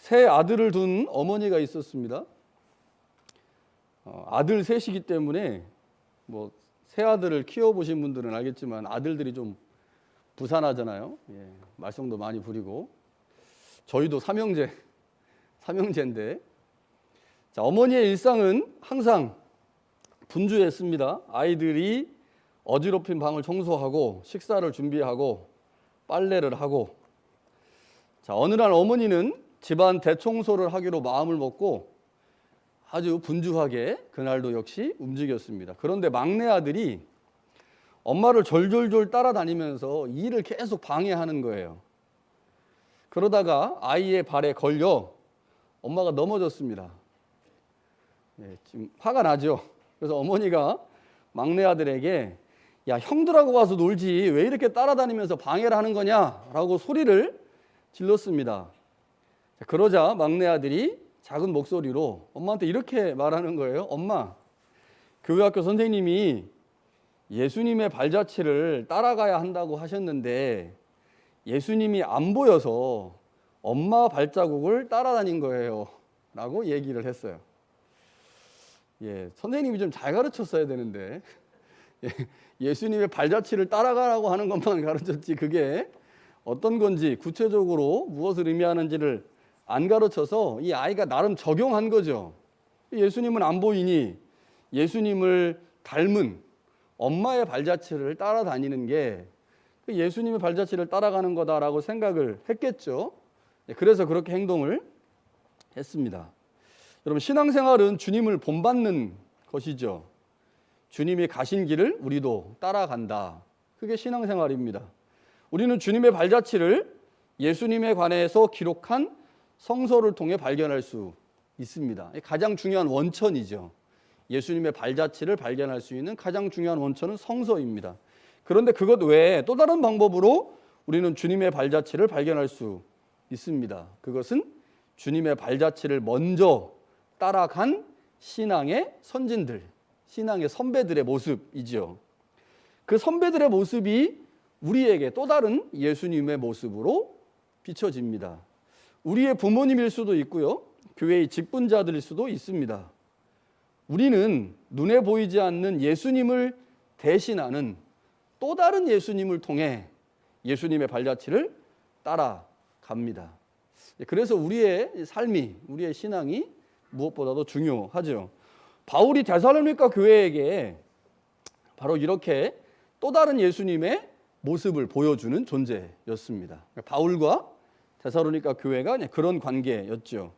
세 아들을 둔 어머니가 있었습니다. 아들 셋이기 때문에 뭐 세 아들을 키워보신 분들은 알겠지만 아들들이 좀 부산하잖아요. 예, 말썽도 많이 부리고. 저희도 삼형제인데, 자, 어머니의 일상은 항상 분주했습니다. 아이들이 어지럽힌 방을 청소하고 식사를 준비하고 빨래를 하고, 자, 어느 날 어머니는 집안 대청소를 하기로 마음을 먹고 아주 분주하게 그날도 역시 움직였습니다. 그런데 막내 아들이 엄마를 졸졸졸 따라다니면서 일을 계속 방해하는 거예요. 그러다가 아이의 발에 걸려 엄마가 넘어졌습니다. 네, 지금 화가 나죠. 그래서 어머니가 막내 아들에게 야, 형들하고 가서 놀지 왜 이렇게 따라다니면서 방해를 하는 거냐라고 소리를 질렀습니다. 그러자 막내 아들이 작은 목소리로 엄마한테 이렇게 말하는 거예요. 엄마, 교회 학교 선생님이 예수님의 발자취를 따라가야 한다고 하셨는데 예수님이 안 보여서 엄마 발자국을 따라다닌 거예요 라고 얘기를 했어요. 예, 선생님이 좀 잘 가르쳤어야 되는데 예수님의 발자취를 따라가라고 하는 것만 가르쳤지 그게 어떤 건지 구체적으로 무엇을 의미하는지를 안 가르쳐서 이 아이가 나름 적용한 거죠. 예수님은 안 보이니 예수님을 닮은 엄마의 발자취를 따라다니는 게 예수님의 발자취를 따라가는 거다라고 생각을 했겠죠. 그래서 그렇게 행동을 했습니다. 여러분, 신앙생활은 주님을 본받는 것이죠. 주님이 가신 길을 우리도 따라간다. 그게 신앙생활입니다. 우리는 주님의 발자취를 예수님에 관해서 기록한 성서를 통해 발견할 수 있습니다. 가장 중요한 원천이죠. 예수님의 발자취를 발견할 수 있는 가장 중요한 원천은 성서입니다. 그런데 그것 외에 또 다른 방법으로 우리는 주님의 발자취를 발견할 수 있습니다. 그것은 주님의 발자취를 먼저 따라간 신앙의 선진들, 신앙의 선배들의 모습이죠. 그 선배들의 모습이 우리에게 또 다른 예수님의 모습으로 비춰집니다. 우리의 부모님일 수도 있고요, 교회의 직분자들일 수도 있습니다. 우리는 눈에 보이지 않는 예수님을 대신하는 또 다른 예수님을 통해 예수님의 발자취를 따라갑니다. 그래서 우리의 삶이, 우리의 신앙이 무엇보다도 중요하죠. 바울이 데살로니가 교회에게 바로 이렇게 또 다른 예수님의 모습을 보여주는 존재였습니다. 바울과 데살로니가 교회가 그런 관계였죠.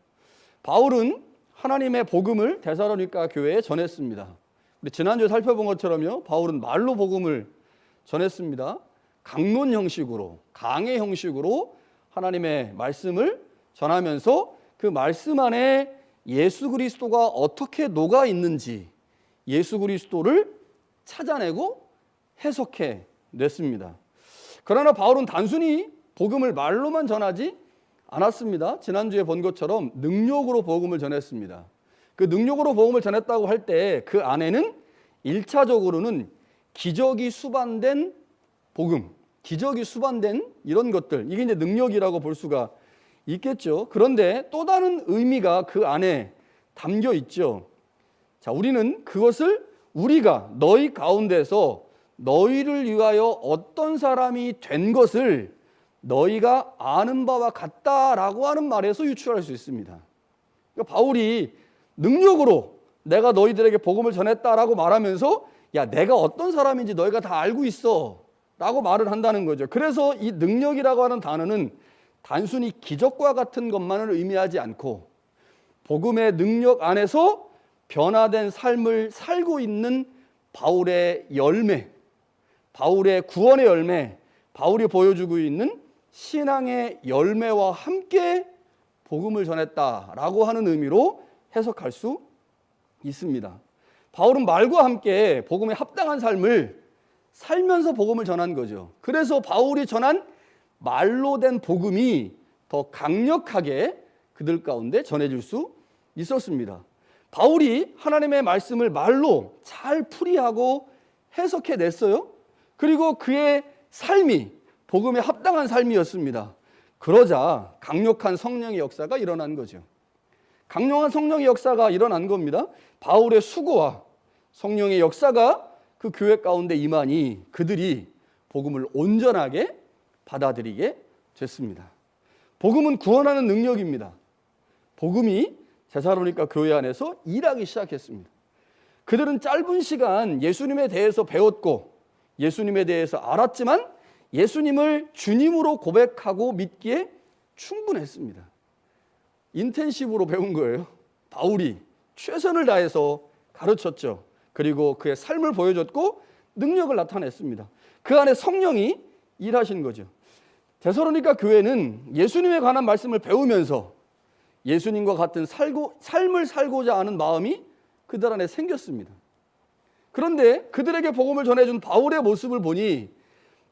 바울은 하나님의 복음을 데살로니가 교회에 전했습니다. 우리 지난주에 살펴본 것처럼요, 바울은 말로 복음을 전했습니다. 강론 형식으로, 강의 형식으로 하나님의 말씀을 전하면서 그 말씀 안에 예수 그리스도가 어떻게 녹아 있는지 예수 그리스도를 찾아내고 해석해 냈습니다. 그러나 바울은 단순히 복음을 말로만 전하지 않았습니다. 지난주에 본 것처럼 능력으로 복음을 전했습니다. 그 능력으로 복음을 전했다고 할 때 그 안에는 1차적으로는 기적이 수반된 복음, 기적이 수반된 이런 것들, 이게 이제 능력이라고 볼 수가 있겠죠. 그런데 또 다른 의미가 그 안에 담겨 있죠. 자, 우리는 그것을 우리가 너희 가운데서 너희를 위하여 어떤 사람이 된 것을 너희가 아는 바와 같다라고 하는 말에서 유추할 수 있습니다. 그러니까 바울이 능력으로 내가 너희들에게 복음을 전했다라고 말하면서 야, 내가 어떤 사람인지 너희가 다 알고 있어 라고 말을 한다는 거죠. 그래서 이 능력이라고 하는 단어는 단순히 기적과 같은 것만을 의미하지 않고 복음의 능력 안에서 변화된 삶을 살고 있는 바울의 열매, 바울의 구원의 열매, 바울이 보여주고 있는 신앙의 열매와 함께 복음을 전했다라고 하는 의미로 해석할 수 있습니다. 바울은 말과 함께 복음에 합당한 삶을 살면서 복음을 전한 거죠. 그래서 바울이 전한 말로 된 복음이 더 강력하게 그들 가운데 전해질 수 있었습니다. 바울이 하나님의 말씀을 말로 잘 풀이하고 해석해 냈어요. 그리고 그의 삶이 복음에 합당한 삶이었습니다. 그러자 강력한 성령의 역사가 일어난 거죠. 강력한 성령의 역사가 일어난 겁니다. 바울의 수고와 성령의 역사가 그 교회 가운데 임하니 그들이 복음을 온전하게 받아들이게 됐습니다. 복음은 구원하는 능력입니다. 복음이 데살로니가 교회 안에서 일하기 시작했습니다. 그들은 짧은 시간 예수님에 대해서 배웠고 예수님에 대해서 알았지만 예수님을 주님으로 고백하고 믿기에 충분했습니다. 인텐시브로 배운 거예요. 바울이 최선을 다해서 가르쳤죠. 그리고 그의 삶을 보여줬고 능력을 나타냈습니다. 그 안에 성령이 일하신 거죠. 데살로니가 교회는 예수님에 관한 말씀을 배우면서 예수님과 같은 삶을 살고자 하는 마음이 그들 안에 생겼습니다. 그런데 그들에게 복음을 전해준 바울의 모습을 보니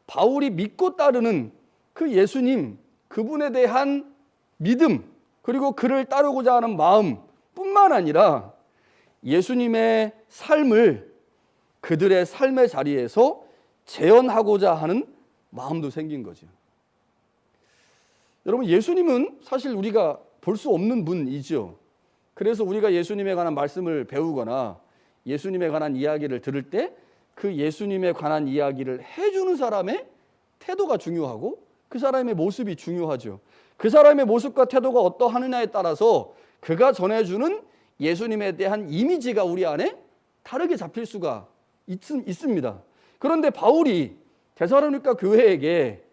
바울이 믿고 따르는 그 예수님, 그분에 대한 믿음, 그리고 그를 따르고자 하는 마음뿐만 아니라 예수님의 삶을 그들의 삶의 자리에서 재현하고자 하는 마음도 생긴 거죠. 여러분, 예수님은 사실 우리가 볼 수 없는 분이죠. 그래서 우리가 예수님에 관한 말씀을 배우거나 예수님에 관한 이야기를 들을 때 그 예수님에 관한 이야기를 해주는 사람의 태도가 중요하고 그 사람의 모습이 중요하죠. 그 사람의 모습과 태도가 어떠하느냐에 따라서 그가 전해주는 예수님에 대한 이미지가 우리 안에 다르게 잡힐 수가 있습니다. 그런데 바울이 데살로니가 교회에게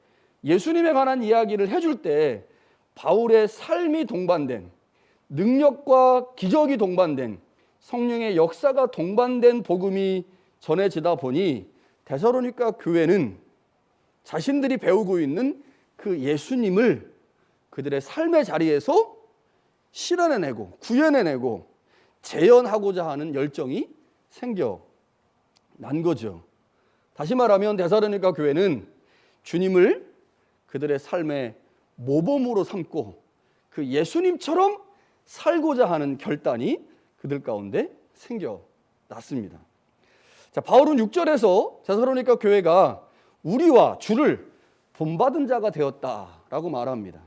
예수님에 관한 이야기를 해줄 때 바울의 삶이 동반된, 능력과 기적이 동반된, 성령의 역사가 동반된 복음이 전해지다 보니 데살로니가 교회는 자신들이 배우고 있는 그 예수님을 그들의 삶의 자리에서 실현해내고 구현해내고 재현하고자 하는 열정이 생겨난 거죠. 다시 말하면 데살로니가 교회는 주님을 그들의 삶의 모범으로 삼고 그 예수님처럼 살고자 하는 결단이 그들 가운데 생겨났습니다. 자, 바울은 6절에서 데살로니가 교회가 우리와 주를 본받은 자가 되었다라고 말합니다.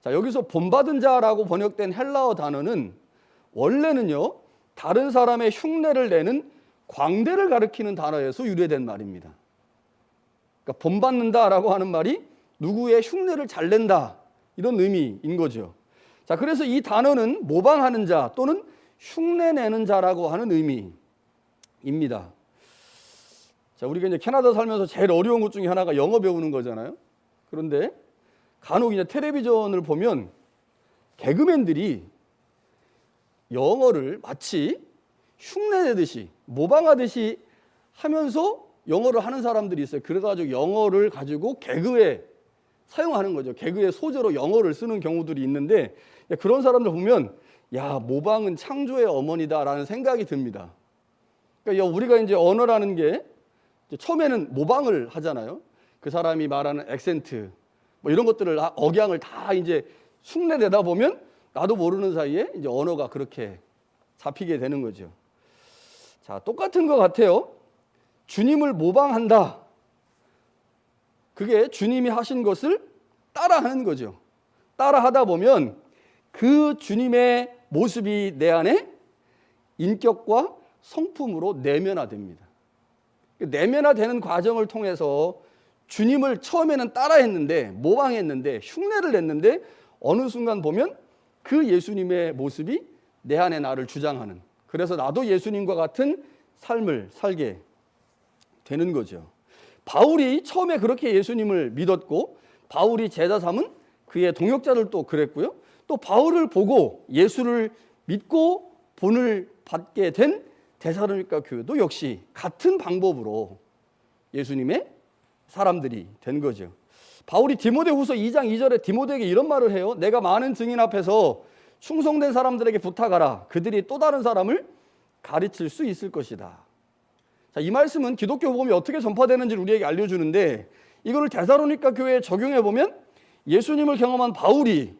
자, 여기서 본받은 자라고 번역된 헬라어 단어는 원래는요, 다른 사람의 흉내를 내는 광대를 가리키는 단어에서 유래된 말입니다. 그러니까 본받는다라고 하는 말이 누구의 흉내를 잘 낸다, 이런 의미인 거죠. 자, 그래서 이 단어는 모방하는 자 또는 흉내내는 자라고 하는 의미입니다. 자, 우리가 이제 캐나다 살면서 제일 어려운 것 중에 하나가 영어 배우는 거잖아요. 그런데 간혹 이제 텔레비전을 보면 개그맨들이 영어를 마치 흉내내듯이 모방하듯이 하면서 영어를 하는 사람들이 있어요. 그래가지고 영어를 가지고 개그에 사용하는 거죠. 개그의 소재로 영어를 쓰는 경우들이 있는데 그런 사람들 보면 야, 모방은 창조의 어머니다라는 생각이 듭니다. 그러니까 우리가 이제 언어라는 게 처음에는 모방을 하잖아요. 그 사람이 말하는 액센트 뭐 이런 것들을 억양을 다 이제 흉내내다 보면 나도 모르는 사이에 이제 언어가 그렇게 잡히게 되는 거죠. 자, 똑같은 것 같아요. 주님을 모방한다. 그게 주님이 하신 것을 따라하는 거죠. 따라하다 보면 그 주님의 모습이 내 안에 인격과 성품으로 내면화됩니다. 내면화되는 과정을 통해서 주님을 처음에는 따라했는데 모방했는데 흉내를 냈는데 어느 순간 보면 그 예수님의 모습이 내 안에 나를 주장하는, 그래서 나도 예수님과 같은 삶을 살게 되는 거죠. 바울이 처음에 그렇게 예수님을 믿었고 바울이 제자 삼은 그의 동역자들도 그랬고요. 또 바울을 보고 예수를 믿고 본을 받게 된 데살로니가 교회도 역시 같은 방법으로 예수님의 사람들이 된 거죠. 바울이 디모데후서 2장 2절에 디모데에게 이런 말을 해요. 내가 많은 증인 앞에서 충성된 사람들에게 부탁하라. 그들이 또 다른 사람을 가르칠 수 있을 것이다. 자, 이 말씀은 기독교 복음이 어떻게 전파되는지를 우리에게 알려주는데 이거를 데살로니가 교회에 적용해 보면 예수님을 경험한 바울이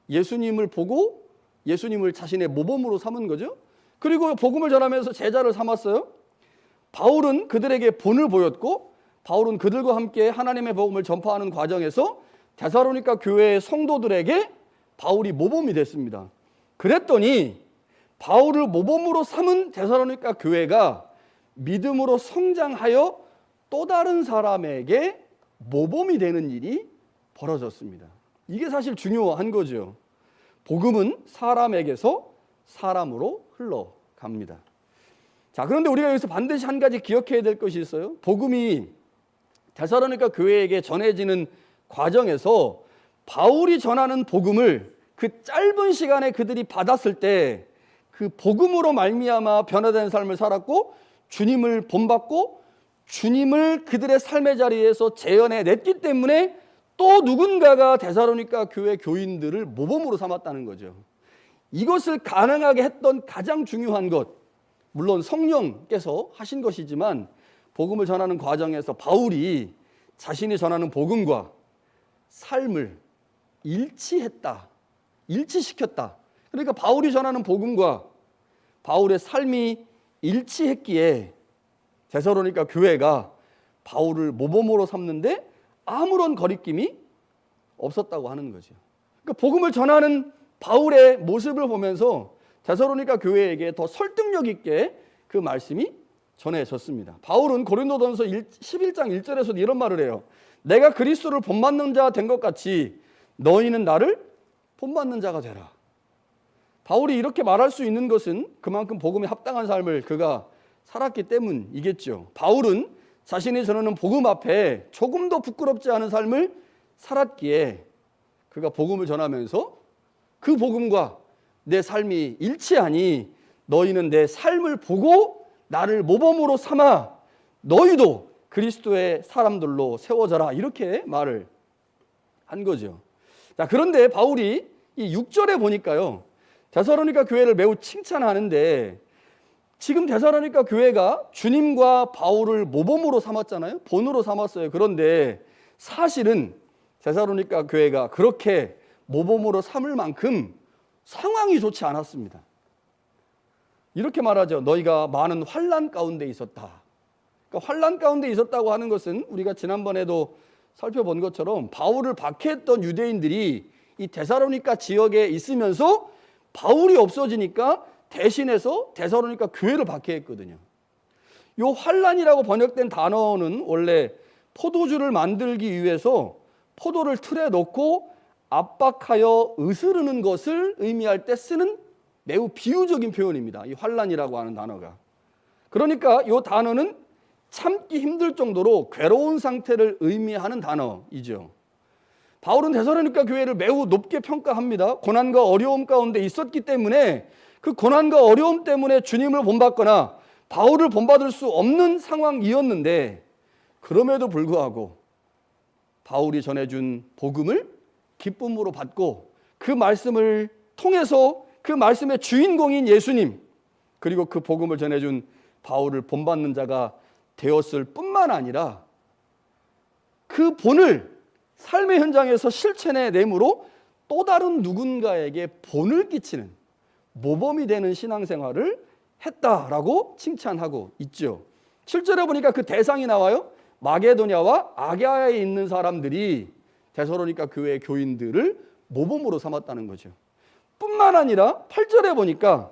예수님을 보고 예수님을 자신의 모범으로 삼은 거죠. 그리고 복음을 전하면서 제자를 삼았어요. 바울은 그들에게 본을 보였고 바울은 그들과 함께 하나님의 복음을 전파하는 과정에서 데살로니가 교회의 성도들에게 바울이 모범이 됐습니다. 그랬더니 바울을 모범으로 삼은 데살로니가 교회가 믿음으로 성장하여 또 다른 사람에게 모범이 되는 일이 벌어졌습니다. 이게 사실 중요한 거죠. 복음은 사람에게서 사람으로 흘러갑니다. 자, 그런데 우리가 여기서 반드시 한 가지 기억해야 될 것이 있어요. 복음이 데살로니가 교회에게 전해지는 과정에서 바울이 전하는 복음을 그 짧은 시간에 그들이 받았을 때 그 복음으로 말미암아 변화된 삶을 살았고 주님을 본받고 주님을 그들의 삶의 자리에서 재현해 냈기 때문에 또 누군가가 데살로니가 교회 교인들을 모범으로 삼았다는 거죠. 이것을 가능하게 했던 가장 중요한 것, 물론 성령께서 하신 것이지만 복음을 전하는 과정에서 바울이 자신이 전하는 복음과 삶을 일치시켰다. 그러니까 바울이 전하는 복음과 바울의 삶이 일치했기에 데살로니가 교회가 바울을 모범으로 삼는데 아무런 거리낌이 없었다고 하는 거죠. 그러니까 복음을 전하는 바울의 모습을 보면서 데살로니가 교회에게 더 설득력 있게 그 말씀이 전해졌습니다. 바울은 고린도전서 11장 1절에서 이런 말을 해요. 내가 그리스도를 본받는 자 된 것 같이 너희는 나를 본받는 자가 되라. 바울이 이렇게 말할 수 있는 것은 그만큼 복음에 합당한 삶을 그가 살았기 때문이겠죠. 바울은 자신이 전하는 복음 앞에 조금 더 부끄럽지 않은 삶을 살았기에 그가 복음을 전하면서 그 복음과 내 삶이 일치하니 너희는 내 삶을 보고 나를 모범으로 삼아 너희도 그리스도의 사람들로 세워져라, 이렇게 말을 한 거죠. 자, 그런데 바울이 이 6절에 보니까요, 데살로니가 교회를 매우 칭찬하는데 지금 데살로니가 교회가 주님과 바울을 모범으로 삼았잖아요. 본으로 삼았어요. 그런데 사실은 데살로니가 교회가 그렇게 모범으로 삼을 만큼 상황이 좋지 않았습니다. 이렇게 말하죠. 너희가 많은 환난 가운데 있었다. 그러니까 환난 가운데 있었다고 하는 것은 우리가 지난번에도 살펴본 것처럼 바울을 박해했던 유대인들이 이 데살로니가 지역에 있으면서 바울이 없어지니까 대신해서 데살로니가 교회를 박해했거든요. 이 환난이라고 번역된 단어는 원래 포도주를 만들기 위해서 포도를 틀에 넣고 압박하여 으스르는 것을 의미할 때 쓰는 매우 비유적인 표현입니다. 이 환난이라고 하는 단어가. 그러니까 이 단어는 참기 힘들 정도로 괴로운 상태를 의미하는 단어이죠. 바울은 데살로니가 교회를 매우 높게 평가합니다. 고난과 어려움 가운데 있었기 때문에 그 고난과 어려움 때문에 주님을 본받거나 바울을 본받을 수 없는 상황이었는데 그럼에도 불구하고 바울이 전해준 복음을 기쁨으로 받고 그 말씀을 통해서 그 말씀의 주인공인 예수님, 그리고 그 복음을 전해준 바울을 본받는 자가 되었을 뿐만 아니라 그 본을 삶의 현장에서 실천해 내므로 또 다른 누군가에게 본을 끼치는 모범이 되는 신앙생활을 했다라고 칭찬하고 있죠. 7절에 보니까 그 대상이 나와요. 마게도냐와 아가야에 있는 사람들이 데살로니가 교회의 교인들을 모범으로 삼았다는 거죠. 뿐만 아니라 8절에 보니까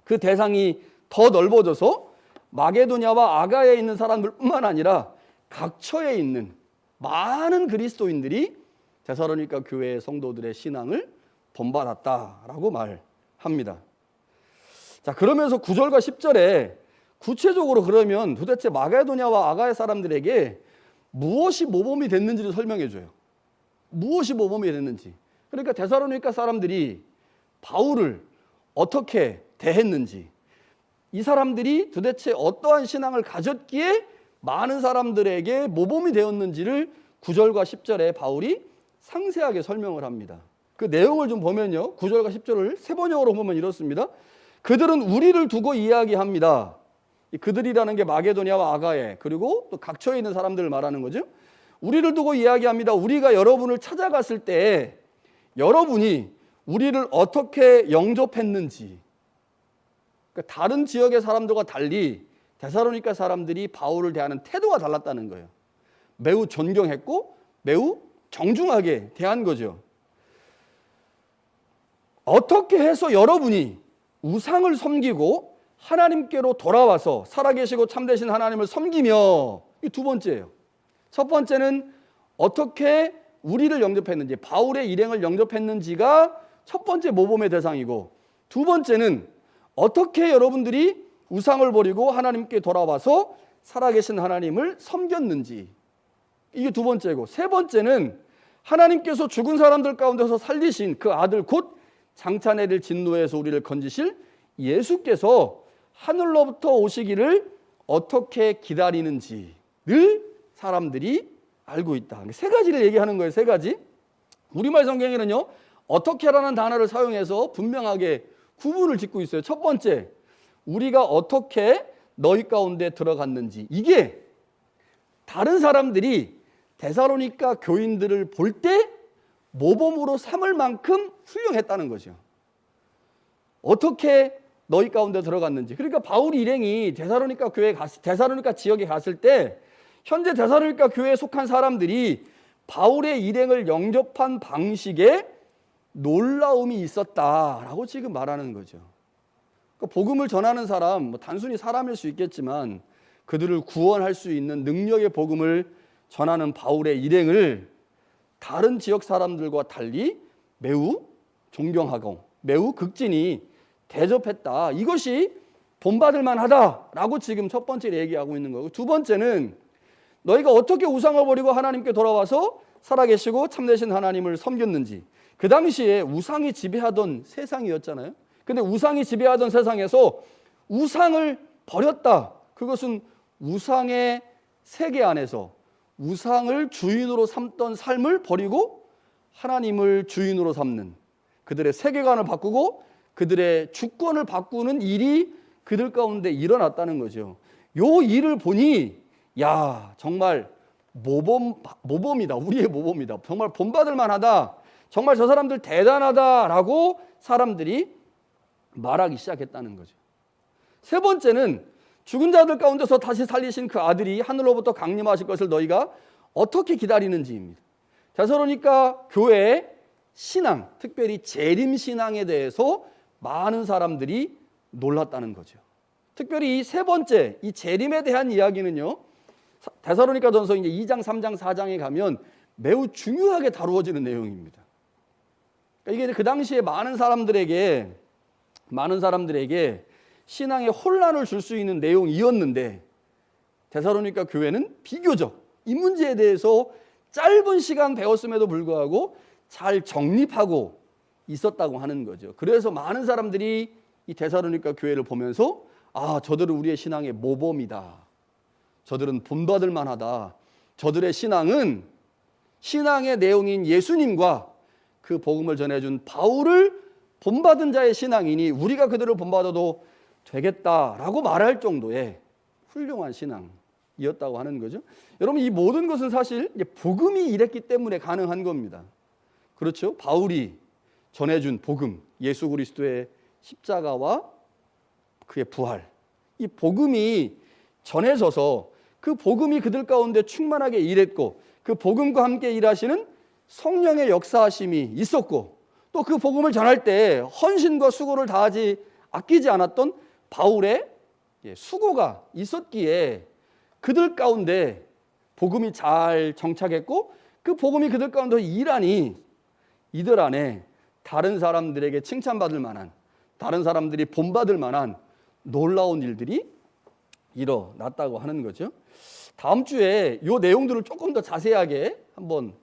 그 대상이 더 넓어져서 마게도냐와 아가야에 있는 사람들뿐만 아니라 각처에 있는 많은 그리스도인들이 데살로니가 교회의 성도들의 신앙을 본받았다라고 말합니다. 자, 그러면서 9절과 10절에 구체적으로 그러면 도대체 마게도냐와 아가야 사람들에게 무엇이 모범이 됐는지를 설명해 줘요. 무엇이 모범이 됐는지. 그러니까 데살로니가 사람들이 바울을 어떻게 대했는지, 이 사람들이 도대체 어떠한 신앙을 가졌기에 많은 사람들에게 모범이 되었는지를 9절과 10절에 바울이 상세하게 설명을 합니다. 그 내용을 좀 보면요, 9절과 10절을 세 번역으로 보면 이렇습니다. 그들은 우리를 두고 이야기합니다. 이 그들이라는 게 마게도냐와 아가야, 그리고 또 각처에 있는 사람들을 말하는 거죠. 우리를 두고 이야기합니다. 우리가 여러분을 찾아갔을 때 여러분이 우리를 어떻게 영접했는지. 그러니까 다른 지역의 사람들과 달리 데살로니가 사람들이 바울을 대하는 태도가 달랐다는 거예요. 매우 존경했고 매우 정중하게 대한 거죠. 어떻게 해서 여러분이 우상을 섬기고 하나님께로 돌아와서 살아계시고 참되신 하나님을 섬기며, 이 두 번째예요. 첫 번째는 어떻게 우리를 영접했는지, 바울의 일행을 영접했는지가 첫 번째 모범의 대상이고, 두 번째는 어떻게 여러분들이 우상을 버리고 하나님께 돌아와서 살아계신 하나님을 섬겼는지, 이게 두 번째고, 세 번째는 하나님께서 죽은 사람들 가운데서 살리신 그 아들 곧 장차 내릴 진노에서 우리를 건지실 예수께서 하늘로부터 오시기를 어떻게 기다리는지를 사람들이 알고 있다. 세 가지를 얘기하는 거예요. 세 가지. 우리말 성경에는요, 어떻게라는 단어를 사용해서 분명하게 구분을 짓고 있어요. 첫 번째, 우리가 어떻게 너희 가운데 들어갔는지. 이게 다른 사람들이 데살로니가 교인들을 볼 때 모범으로 삼을 만큼 훌륭했다는 거죠. 어떻게 너희 가운데 들어갔는지. 그러니까 바울 일행이 데살로니가 지역에 갔을 때 현재 데살로니가 교회에 속한 사람들이 바울의 일행을 영접한 방식에 놀라움이 있었다라고 지금 말하는 거죠. 그러니까 복음을 전하는 사람, 단순히 사람일 수 있겠지만 그들을 구원할 수 있는 능력의 복음을 전하는 바울의 일행을 다른 지역 사람들과 달리 매우 존경하고 매우 극진히 대접했다. 이것이 본받을 만하다라고 지금 첫 번째로 얘기하고 있는 거고, 두 번째는 너희가 어떻게 우상을 버리고 하나님께 돌아와서 살아계시고 참되신 하나님을 섬겼는지. 그 당시에 우상이 지배하던 세상이었잖아요. 근데 우상이 지배하던 세상에서 우상을 버렸다. 그것은 우상의 세계 안에서 우상을 주인으로 삼던 삶을 버리고 하나님을 주인으로 삼는, 그들의 세계관을 바꾸고 그들의 주권을 바꾸는 일이 그들 가운데 일어났다는 거죠. 요 일을 보니 야, 정말 모범이다. 우리의 모범이다. 정말 본받을 만하다. 정말 저 사람들 대단하다라고 사람들이 말하기 시작했다는 거죠. 세 번째는 죽은 자들 가운데서 다시 살리신 그 아들이 하늘로부터 강림하실 것을 너희가 어떻게 기다리는지입니다. 데살로니가 교회의 신앙, 특별히 재림 신앙에 대해서 많은 사람들이 놀랐다는 거죠. 특별히 이 세 번째, 이 재림에 대한 이야기는요, 데살로니가전서 이제 2장, 3장, 4장에 가면 매우 중요하게 다루어지는 내용입니다. 그러니까 이게 그 당시에 많은 사람들에게 신앙에 혼란을 줄 수 있는 내용이었는데, 데살로니가 교회는 비교적 이 문제에 대해서 짧은 시간 배웠음에도 불구하고 잘 정립하고 있었다고 하는 거죠. 그래서 많은 사람들이 이 데살로니가 교회를 보면서 아, 저들은 우리의 신앙의 모범이다. 저들은 본받을 만하다. 저들의 신앙은 신앙의 내용인 예수님과 그 복음을 전해준 바울을 본받은 자의 신앙이니 우리가 그들을 본받아도 되겠다라고 말할 정도의 훌륭한 신앙이었다고 하는 거죠. 여러분, 이 모든 것은 사실 복음이 이랬기 때문에 가능한 겁니다. 그렇죠? 바울이 전해준 복음, 예수 그리스도의 십자가와 그의 부활, 이 복음이 전해져서 그 복음이 그들 가운데 충만하게 일했고, 그 복음과 함께 일하시는 성령의 역사하심이 있었고, 또 그 복음을 전할 때 헌신과 수고를 다하지 아끼지 않았던 바울의 수고가 있었기에 그들 가운데 복음이 잘 정착했고, 그 복음이 그들 가운데 일하니 이들 안에 다른 사람들에게 칭찬받을 만한, 다른 사람들이 본받을 만한 놀라운 일들이 일어났다고 하는 거죠. 다음 주에 이 내용들을 조금 더 자세하게 한번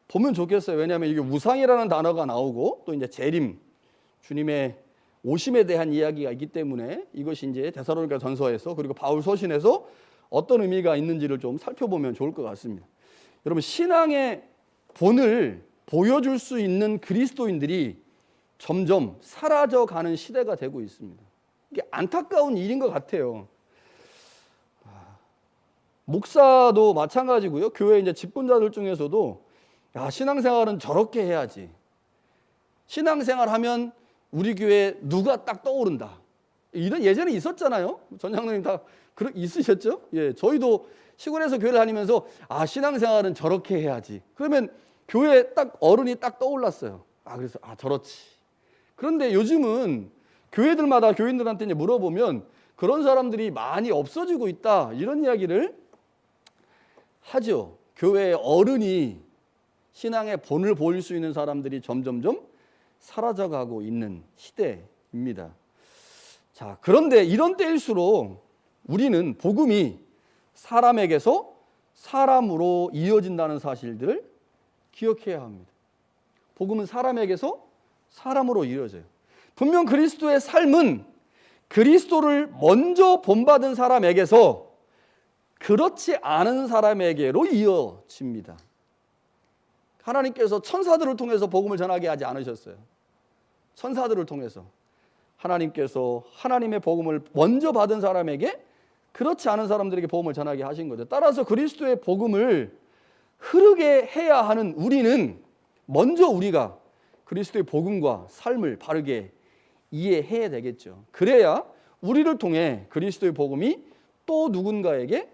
보면 좋겠어요. 왜냐하면 이게 우상이라는 단어가 나오고 또 이제 재림, 주님의 오심에 대한 이야기가 있기 때문에 이것이 이제 데살로니가 전서에서 그리고 바울 서신에서 어떤 의미가 있는지를 좀 살펴보면 좋을 것 같습니다. 여러분, 신앙의 본을 보여줄 수 있는 그리스도인들이 점점 사라져가는 시대가 되고 있습니다. 이게 안타까운 일인 것 같아요. 목사도 마찬가지고요. 교회 이제 집권자들 중에서도 야, 신앙생활은 저렇게 해야지. 신앙생활하면 우리 교회 누가 딱 떠오른다. 이런 예전에 있었잖아요. 전 장로님 다 있으셨죠? 예, 저희도 시골에서 교회를 다니면서 아, 신앙생활은 저렇게 해야지. 그러면 교회 딱 어른이 딱 떠올랐어요. 그래서 저렇지. 그런데 요즘은 교회들마다 교인들한테 이제 물어보면 그런 사람들이 많이 없어지고 있다, 이런 이야기를 하죠. 교회의 어른이 신앙의 본을 보일 수 있는 사람들이 점점점 사라져가고 있는 시대입니다. 자, 그런데 이런 때일수록 우리는 복음이 사람에게서 사람으로 이어진다는 사실들을 기억해야 합니다. 복음은 사람에게서 사람으로 이어져요. 분명 그리스도의 삶은 그리스도를 먼저 본받은 사람에게서 그렇지 않은 사람에게로 이어집니다. 하나님께서 천사들을 통해서 복음을 전하게 하지 않으셨어요. 천사들을 통해서 하나님께서 하나님의 복음을 먼저 받은 사람에게, 그렇지 않은 사람들에게 복음을 전하게 하신 거죠. 따라서 그리스도의 복음을 흐르게 해야 하는 우리는 먼저 우리가 그리스도의 복음과 삶을 바르게 이해해야 되겠죠. 그래야 우리를 통해 그리스도의 복음이 또 누군가에게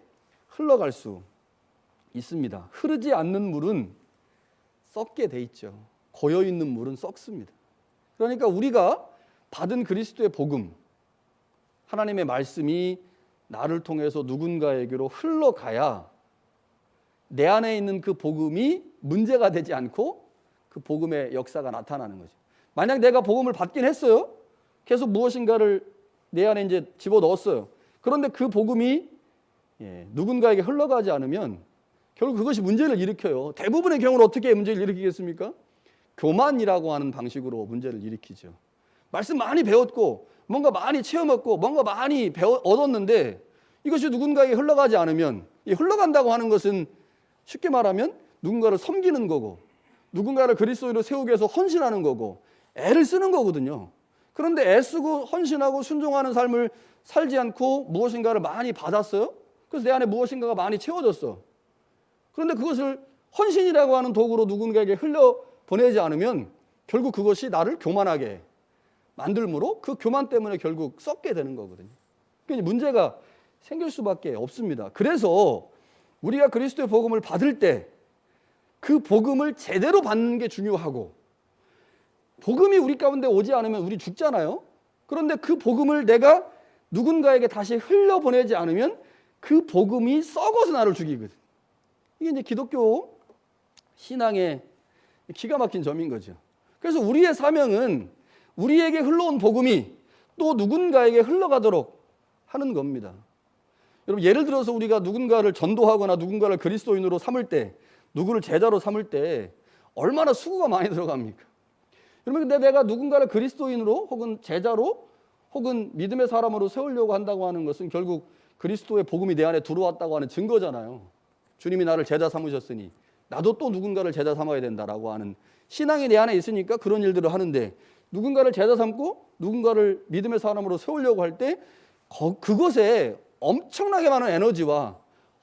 흘러갈 수 있습니다. 흐르지 않는 물은 썩게 돼 있죠. 고여 있는 물은 썩습니다. 그러니까 우리가 받은 그리스도의 복음, 하나님의 말씀이 나를 통해서 누군가에게로 흘러가야 내 안에 있는 그 복음이 문제가 되지 않고 그 복음의 역사가 나타나는 거죠. 만약 내가 복음을 받긴 했어요. 계속 무엇인가를 내 안에 이제 집어넣었어요. 그런데 그 복음이 누군가에게 흘러가지 않으면 결국 그것이 문제를 일으켜요. 대부분의 경우는 어떻게 문제를 일으키겠습니까? 교만이라고 하는 방식으로 문제를 일으키죠. 말씀 많이 배웠고 뭔가 많이 체험했고 뭔가 많이 얻었는데 이것이 누군가에게 흘러가지 않으면, 이 흘러간다고 하는 것은 쉽게 말하면 누군가를 섬기는 거고 누군가를 그리스도인으로 세우기 위해서 헌신하는 거고 애를 쓰는 거거든요. 그런데 애쓰고 헌신하고 순종하는 삶을 살지 않고 무엇인가를 많이 받았어요. 그래서 내 안에 무엇인가가 많이 채워졌어. 그런데 그것을 헌신이라고 하는 도구로 누군가에게 흘려보내지 않으면 결국 그것이 나를 교만하게 만들므로 그 교만 때문에 결국 썩게 되는 거거든요. 그러니까 문제가 생길 수밖에 없습니다. 그래서 우리가 그리스도의 복음을 받을 때 그 복음을 제대로 받는 게 중요하고, 복음이 우리 가운데 오지 않으면 우리 죽잖아요. 그런데 그 복음을 내가 누군가에게 다시 흘려보내지 않으면 그 복음이 썩어서 나를 죽이거든. 이게 이제 기독교 신앙의 기가 막힌 점인 거죠. 그래서 우리의 사명은 우리에게 흘러온 복음이 또 누군가에게 흘러가도록 하는 겁니다. 여러분, 예를 들어서 우리가 누군가를 전도하거나 누군가를 그리스도인으로 삼을 때, 누구를 제자로 삼을 때 얼마나 수고가 많이 들어갑니까? 여러분, 근데 내가 누군가를 그리스도인으로 혹은 제자로 혹은 믿음의 사람으로 세우려고 한다고 하는 것은 결국 그리스도의 복음이 내 안에 들어왔다고 하는 증거잖아요. 주님이 나를 제자 삼으셨으니 나도 또 누군가를 제자 삼아야 된다라고 하는 신앙이 내 안에 있으니까 그런 일들을 하는데, 누군가를 제자 삼고 누군가를 믿음의 사람으로 세우려고 할 때 그것에 엄청나게 많은 에너지와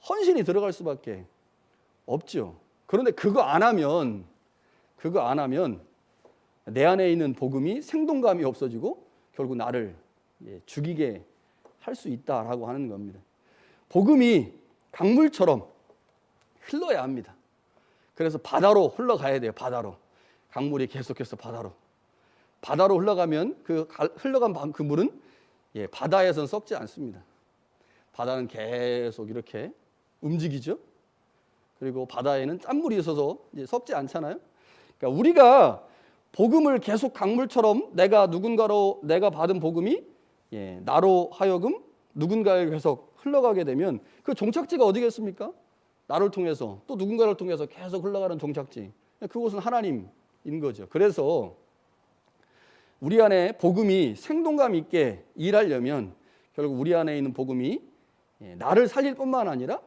헌신이 들어갈 수밖에 없죠. 그런데 그거 안 하면 내 안에 있는 복음이 생동감이 없어지고 결국 나를 죽이게 할 수 있다라고 하는 겁니다. 복음이 강물처럼 흘러야 합니다. 그래서 바다로 흘러가야 돼요. 바다로. 강물이 계속해서 바다로 흘러가면 흘러간 그 물은 바다에서는 썩지 않습니다. 바다는 계속 이렇게 움직이죠. 그리고 바다에는 짠물이 있어서 썩지 않잖아요. 그러니까 우리가 복음을 계속 강물처럼 내가 받은 복음이 나로 하여금 누군가에게 계속 흘러가게 되면 그 종착지가 어디겠습니까? 나를 통해서 또 누군가를 통해서 계속 흘러가는 종착지. 그곳은 하나님인 거죠. 그래서 우리 안에 복음이 생동감 있게 일하려면 결국 우리 안에 있는 복음이 나를 살릴 뿐만 아니라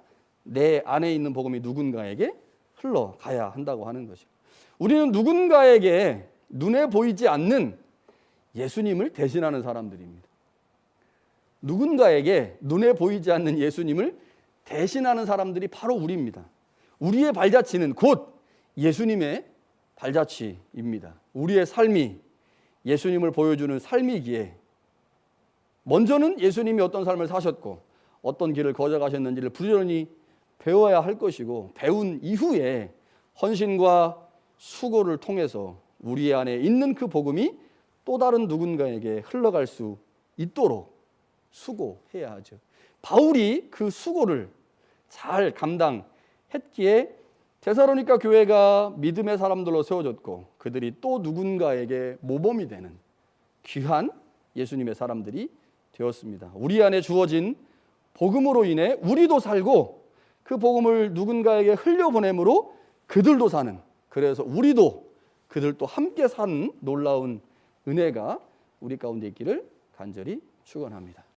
내 안에 있는 복음이 누군가에게 흘러가야 한다고 하는 것이죠. 우리는 누군가에게 눈에 보이지 않는 예수님을 대신하는 사람들입니다. 누군가에게 눈에 보이지 않는 예수님을 대신하는 사람들이 바로 우리입니다. 우리의 발자취는 곧 예수님의 발자취입니다. 우리의 삶이 예수님을 보여주는 삶이기에 먼저는 예수님이 어떤 삶을 사셨고 어떤 길을 거져가셨는지를 부지런히 배워야 할 것이고, 배운 이후에 헌신과 수고를 통해서 우리 안에 있는 그 복음이 또 다른 누군가에게 흘러갈 수 있도록 수고해야 하죠. 바울이 그 수고를 잘 감당했기에 데살로니가 교회가 믿음의 사람들로 세워졌고 그들이 또 누군가에게 모범이 되는 귀한 예수님의 사람들이 되었습니다. 우리 안에 주어진 복음으로 인해 우리도 살고 그 복음을 누군가에게 흘려보내므로 그들도 사는, 그래서 우리도 그들도 함께 사는 놀라운 은혜가 우리 가운데 있기를 간절히 축원합니다.